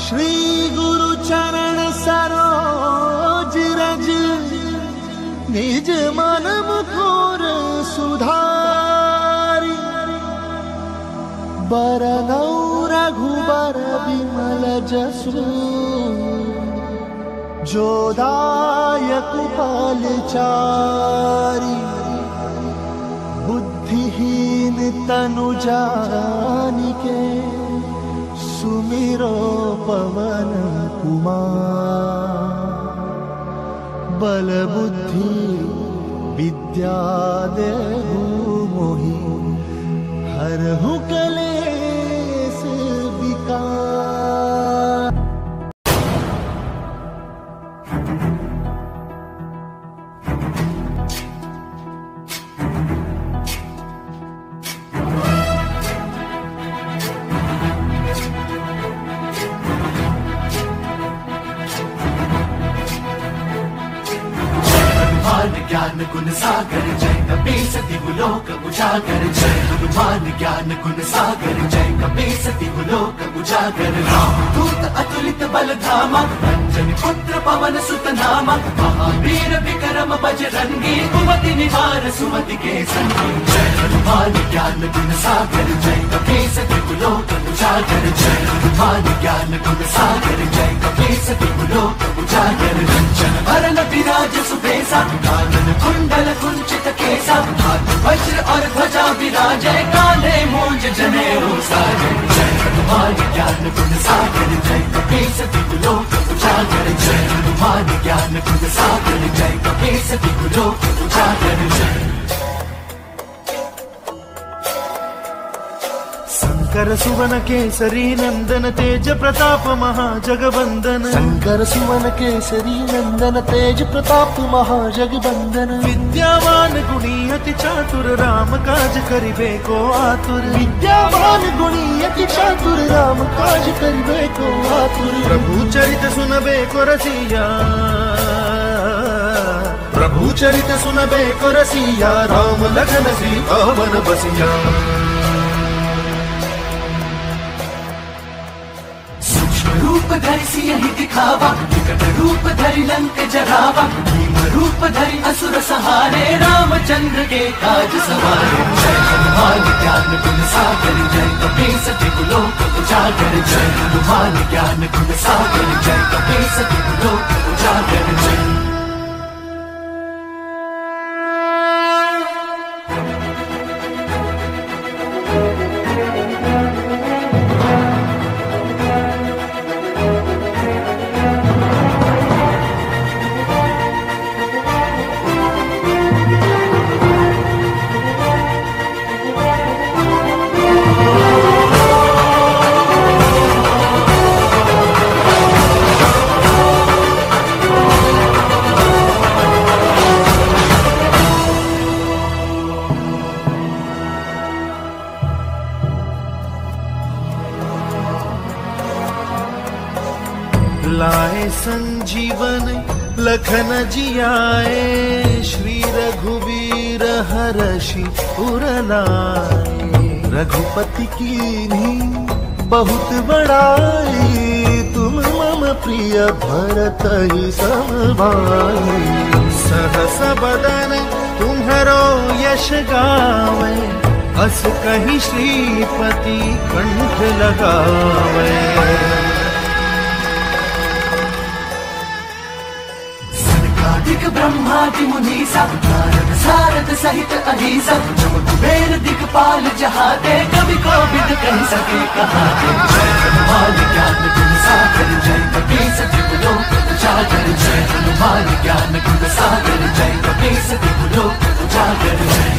श्री गुरु चरण सरोज रज, निज मन मुकुर सुधारी। बरनौ रघुबर विमल जसु, जो दायक फलचारी। बुद्धिहीन तनु जानिके, सुमिरो पवन कुमार। बल बुद्धि विद्या देहु मोहि, हरहु कलेश विकार। ज्ञान गुण सागर जय कपीस दिव्य लोक उजागर। जय हनुमान ज्ञान गुण सागर जय कपीस दिव्य लोक उजागर। दूत अतुलित बल धामा, अंजनी पुत्र पवन सुत नामा। महावीर विक्रम बजरंगी, कुमति निवार सुमति के संगी। जय हनुमान ज्ञान गुण सागर जय कपीस दिव्य लोक उजागर। जय हनुमान ज्ञान गुण सागर जय कपीस दिव्य लोक उजागर। कंचन वरन विराज सुबेसा, कानन कुंडल कुंचित केसा। हाथ वज्र और ध्वजा विराजै, कांधे मूंज जनेऊ साजै। जय हनुमान ज्ञान गुण सागर जय कपीस दिव्य लोक उजागर। जय हनुमान ज्ञान गुण सागर जय कपीस दिव्य लोक उजागर। शंकर सुवन केसरी नंदन, तेज प्रताप महाजगवंदन। शंकर सुवन केसरी नंदन, तेज प्रताप महाजगवंदन। विद्यावान गुणी अति चातुर, राम काज करिबे को आतुर। विद्यावान गुणी अति चातुर, राम काज करिबे को आतुर। प्रभु चरित सुनबे को रसिया, प्रभु चरित सुनबे को रसिया। राम लखन सीता मन बसिया। रूप धरि सियहि दिखावा, विकट रूप धरि लंक जरावा। भीम रूप धरि असुर सहारे, रामचंद्र के काज सवारे। जय हनुमान ज्ञान गुण सागर जय कपीस दिव्य लोक उजागर। जय हनुमान ज्ञान गुण सागर जय कपीस दिव्य लोक उजागर। जय लाए संजीवन लखन जियाए, श्री रघुवीर हरषि उर लाए। रघुपति कीन्ही बहुत बड़ाई, तुम मम प्रिय भरत ही सम भाई। सहस बदन तुम्हरो यश गावे, अस कहीं श्रीपति कंठ लगावे। दिक ब्रह्मादि मुनीसा, नारद सारद सहित अहिसा। जब कुबेर दिक्पाल जहाते, कवि कोविद कह सके कहाते। जय हनुमान ज्ञान गुण सागर जय कपीस दिव्य लोक उजागर। जय हनुमान ज्ञान गुण सागर जय कपीस दिव्य लोक उजागर। जय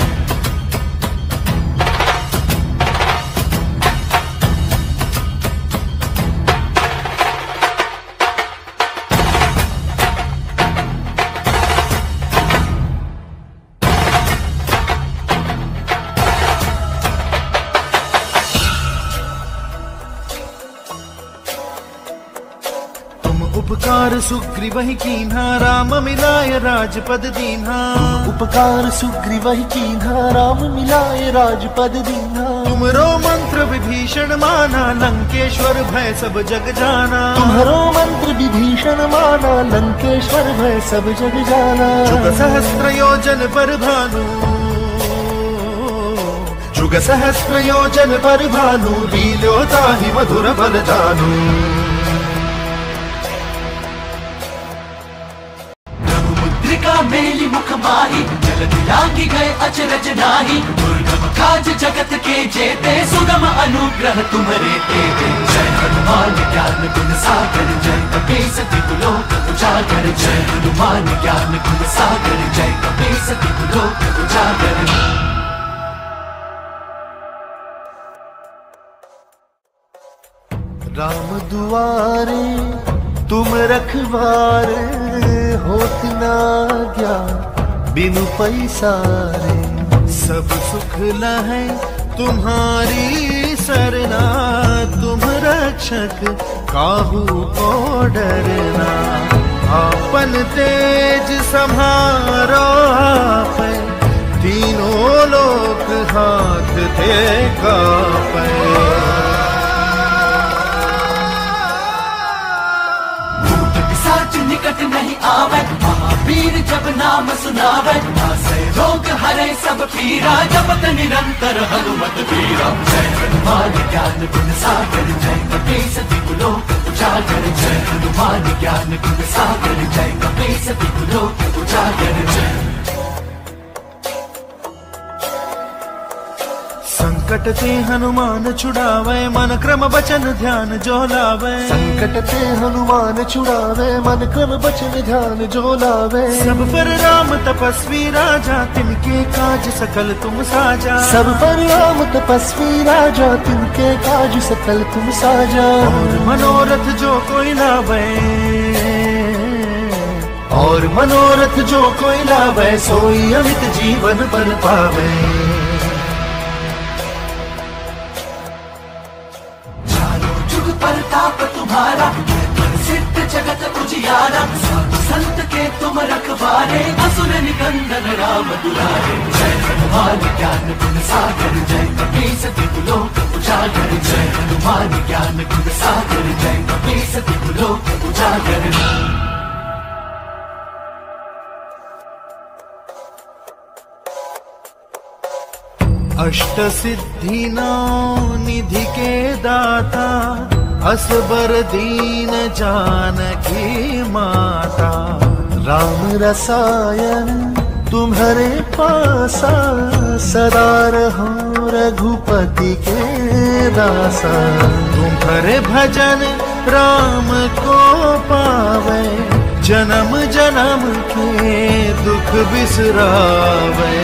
सुग्रीव ही कीन्हा राम मिलाय राजपद दीन्हा। उपकार सुग्रीव ही कीन्हा राम मिलाय राजपद दीन्हा। तुमरो मंत्र विभीषण माना लंकेश्वर भय सब जग जाना। तुम्हारो मंत्र विभीषण माना लंकेश्वर भय सब जग जाना। जुग सहस्त्र योजन पर भानु, जुग सहस्त्र योजन पर भानु, लील्यो ताहि मधुर बल जानु। मुद्रिका मेली मुख माही, जलधि लांघि गए अचरज नाही। दुर्गम काज जगत के जेते, सुगम अनुग्रह तुम्हारे तेते। जय हनुमान ज्ञान गुण सागर, जय कपीस तिहु लोक उजागर। जय हनुमान ज्ञान गुण सागर, जय कपीस तिहु लोक उजागर। राम दुआरे तुम रखवारे, होत न ज्ञान बिनु पैसारे। सब सुख लहै तुम्हारी सरना, तुम रक्षक काहू को डरना। आपन तेज सम्हारो आपै, तीनों लोक हाथ थे कापै। निकट नहीं आवे, महावीर जब नाम सुनावे। नासै रोग हरै सब पीरा, जपत निरंतर हनुमत वीरा। जय हनुमान ज्ञान गुण सागर, जय कपीस तिहु लोक उजागर। जय हनुमान ज्ञान गुण सागर, जय कपीस तिहु लोक उजागर। जय संकट ते हनुमान छुड़ावे, मन क्रम बचन ध्यान जो लावे। संकट ते हनुमान छुड़ावे, मन क्रम बचन ध्यान जो लावे। सब पर राम तपस्वी राजा, तिनके काज सकल तुम साजा। सब पर राम तपस्वी राजा, तिनके काज सकल तुम साजा। और मनोरथ जो कोई लावे, और मनोरथ जो कोई लावे, सोई अमित जीवन बल पावे। प्रताप तुम्हारा, सिद्ध जगत उजियारा। संत के तुम रखवारे, असुर निकंदन राम दुलारे। जय हनुमान ज्ञान गुण सागर, जय कपीस तिहु लोक उजागर। जय हनुमान ज्ञान गुण सागर, जय कपीस तिहु लोक उजागर। अष्ट सिद्धि नौ निधि के दाता, असबर दीन जानकी माता। राम रसायन तुम्हारे पासा, सदा रहो रघुपति के दासा। तुम्हारे भजन राम को पावे, जन्म जन्म के दुख बिसरावे।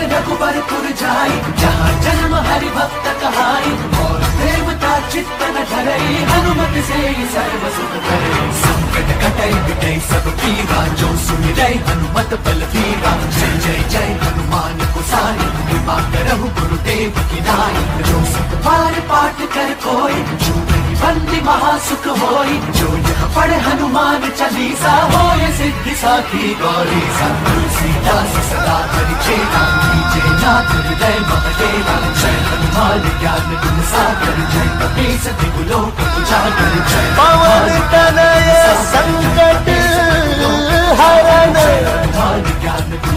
रघुबरपुर जाई, जहाँ जन्म हरि भक्त कहाई। और देवता चित्त न धरई, हनुमत से सर्व सुख करे। संकट कटै मिटै सब पीरा, जो सुमिरै हनुमत बल वीरा। जय जय जय हनुमान गोसाई, कृपा करहु गुरुदेव की नाई। जो सत बार पाठ कर कोई, जो बंदी महासुख होई। जो यह पढ़े हनुमान चालीसा, होय सिद्धि साखी गौरी। तुलसीदास सदा हरि चेला, कीजे नाथ हृदय महडेला। जय हनुमान ज्ञान गुण सागर, जय कपीस तिहु लोक उजागर। जय पवन तनय संकट हरण,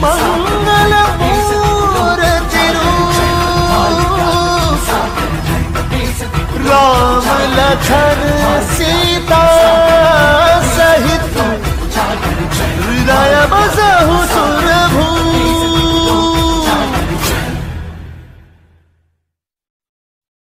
मंगल मूर्ति राम लखन सीता सहित, रूप। हृदय बसहु